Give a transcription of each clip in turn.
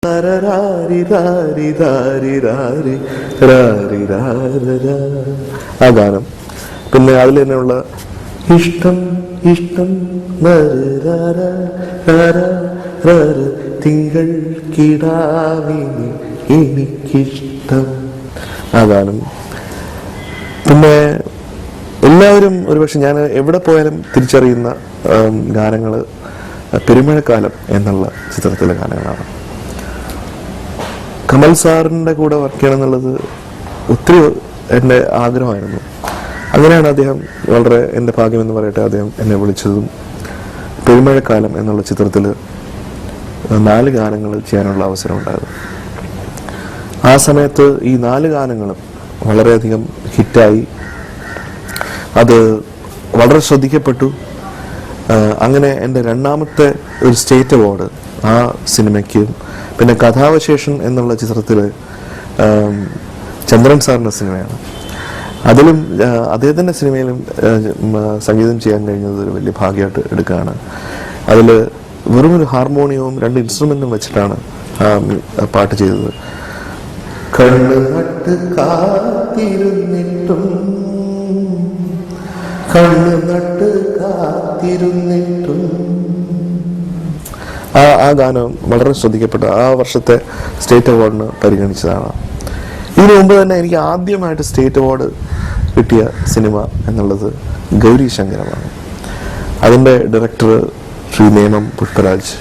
ആ ഗാനം. പിന്നെ അതിൽ തന്നെയുള്ള ഇഷ്ടം ഇഷ്ടം തിങ്കൾ കിടാവിന് എനിക്കിഷ്ടം, ആ ഗാനം. പിന്നെ എല്ലാവരും ഒരുപക്ഷെ ഞാൻ എവിടെ പോയാലും തിരിച്ചറിയുന്ന ഗാനങ്ങൾ പെരുമഴക്കാലം എന്നുള്ള ചിത്രത്തിലെ ഗാനങ്ങളാണ്. കമൽ സാറിൻ്റെ കൂടെ വർക്ക് ചെയ്യണം എന്നുള്ളത് ഒത്തിരി എൻ്റെ ആഗ്രഹമായിരുന്നു. അങ്ങനെയാണ് അദ്ദേഹം വളരെ എൻ്റെ ഭാഗ്യമെന്ന് പറയട്ടെ അദ്ദേഹം എന്നെ വിളിച്ചതും പെരുമഴക്കാലം എന്നുള്ള ചിത്രത്തിൽ 4 ഗാനങ്ങൾ ചെയ്യാനുള്ള അവസരം ഉണ്ടായത്. ആ സമയത്ത് ഈ 4 ഗാനങ്ങളും വളരെയധികം ഹിറ്റായി, അത് വളരെ ശ്രദ്ധിക്കപ്പെട്ടു. അങ്ങനെ എൻ്റെ 2ാമത്തെ ഒരു സ്റ്റേറ്റ് അവാർഡ് ആ സിനിമയ്ക്കും, പിന്നെ കഥാവശേഷൻ എന്നുള്ള ചിത്രത്തിൽ ചന്ദ്രൻ സാറിൻ്റെ സിനിമയാണ്, അതിലും അദ്ദേഹത്തിൻ്റെ സിനിമയിലും സംഗീതം ചെയ്യാൻ കഴിഞ്ഞത് ഒരു വലിയ ഭാഗ്യമായിട്ട് എടുക്കുകയാണ്. അതിൽ വെറും ഒരു ഹാർമോണിയവും 2 ഇൻസ്ട്രുമെന്റും വെച്ചിട്ടാണ് ആ പാട്ട് ചെയ്തത്. കണ്ണ് നട്ട് കാത്തിരുന്നിട്ടും കണ്ണ് നട്ട് കാത്തിരുന്നിട്ടും ആ ഗാനം വളരെ ശ്രദ്ധിക്കപ്പെട്ട ആ വർഷത്തെ സ്റ്റേറ്റ് അവാർഡിന് പരിഗണിച്ചതാണ്. ഇതിനു മുമ്പ് തന്നെ എനിക്ക് ആദ്യമായിട്ട് സ്റ്റേറ്റ് അവാർഡ് കിട്ടിയ സിനിമ എന്നുള്ളത് ഗൗരി ശങ്കരമാണ്. അതിൻ്റെ ഡയറക്ടർ ശ്രീ നേമം പുഷ്പരാജ്.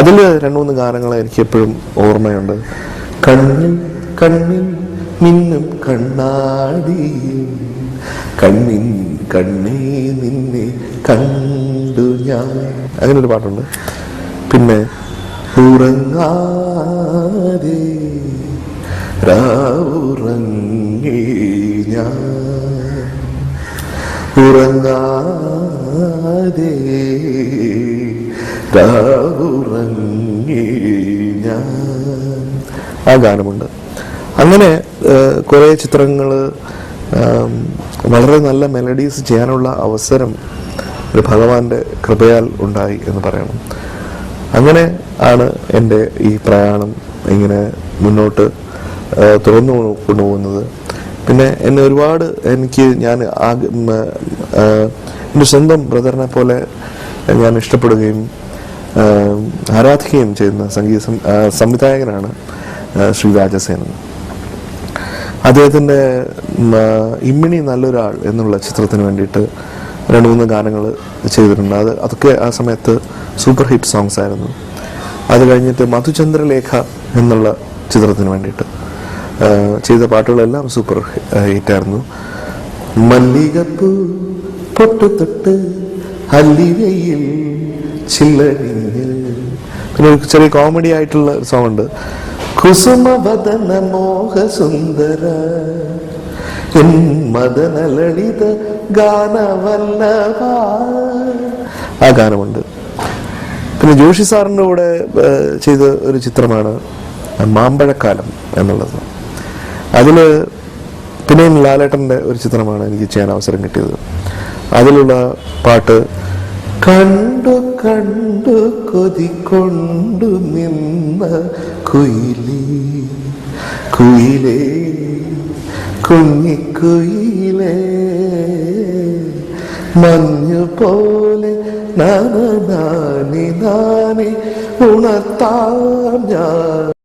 അതിൽ 2-3 ഗാനങ്ങൾ എനിക്ക് എപ്പോഴും ഓർമ്മയുണ്ട്. കണ്ണിൽ കണ്ണിൽ മിന്നും കണ്ണാടി കണ്ണിൻ കണ്ണേ നിന്നെ കണ്ടു ഞാൻ, അങ്ങനെ ഒരു പാട്ടുണ്ട്. പിന്നെ ഉറങ്ങാതെ രാവുറങ്ങി ഞാൻ ഉറങ്ങാതെ രാവുറങ്ങി ഞാൻ, ആ ഗാനമുണ്ട്. അങ്ങനെ കുറേ ചിത്രങ്ങൾ വളരെ നല്ല മെലഡീസ് ചെയ്യാനുള്ള അവസരം ഒരു ഭഗവാന്റെ കൃപയാൽ ഉണ്ടായി എന്ന് പറയണം. അങ്ങനെ ആണ് എൻ്റെ ഈ പ്രയാണം ഇങ്ങനെ മുന്നോട്ട് തുറന്നു കൊണ്ടുപോകുന്നത്. പിന്നെ എന്നെ ഒരുപാട് ഞാൻ എൻ്റെ സ്വന്തം ബ്രദറിനെ പോലെ ഞാൻ ഇഷ്ടപ്പെടുകയും ആരാധിക്കുകയും ചെയ്യുന്ന സംഗീത സംവിധായകനാണ് ശ്രീ രാജസേനൻ. അദ്ദേഹത്തിൻ്റെ ഇമ്മിണി നല്ലൊരാൾ എന്നുള്ള ചിത്രത്തിന് വേണ്ടിയിട്ട് 2-3 ഗാനങ്ങൾ ചെയ്തിട്ടുണ്ട്. അതൊക്കെ ആ സമയത്ത് സൂപ്പർ ഹിറ്റ് സോങ്സ് ആയിരുന്നു. അത് കഴിഞ്ഞിട്ട് മധുചന്ദ്രലേഖ എന്നുള്ള ചിത്രത്തിന് വേണ്ടിയിട്ട് ചെയ്ത പാട്ടുകളെല്ലാം സൂപ്പർ ഹിറ്റായിരുന്നു. മല്ലികപ്പൂ പൊട്ടുതൊട്ട് അല്ലിവയിൽ ചില്ലടിഞ്ഞ്, പിന്നെ ഒരു ചെറിയ കോമഡി ആയിട്ടുള്ള ഒരു സോങ് ഉണ്ട്, കുസുമവദന മോഹസുന്ദര എൻ മദന ലളിത ഗാനവല്ലഭ, ആ ഗാനമുണ്ട്. പിന്നെ ജോഷി സാറിൻ്റെ കൂടെ ചെയ്ത ഒരു ചിത്രമാണ് മാമ്പഴക്കാലം എന്നുള്ളത്. അതിൽ പിന്നെയും ലാലേട്ടൻ്റെ ഒരു ചിത്രമാണ് എനിക്ക് ചെയ്യാൻ അവസരം കിട്ടിയത്. അതിലുള്ള പാട്ട് കണ്ടു കണ്ടു കൊതിക്കൊണ്ടു നിന്ന കുയിലേ കുയിലേ കുഞ്ഞിക്കുയിലേ മഞ്ഞു പോലെ നാനി നാനി ഉണർത്താം ഞാൻ.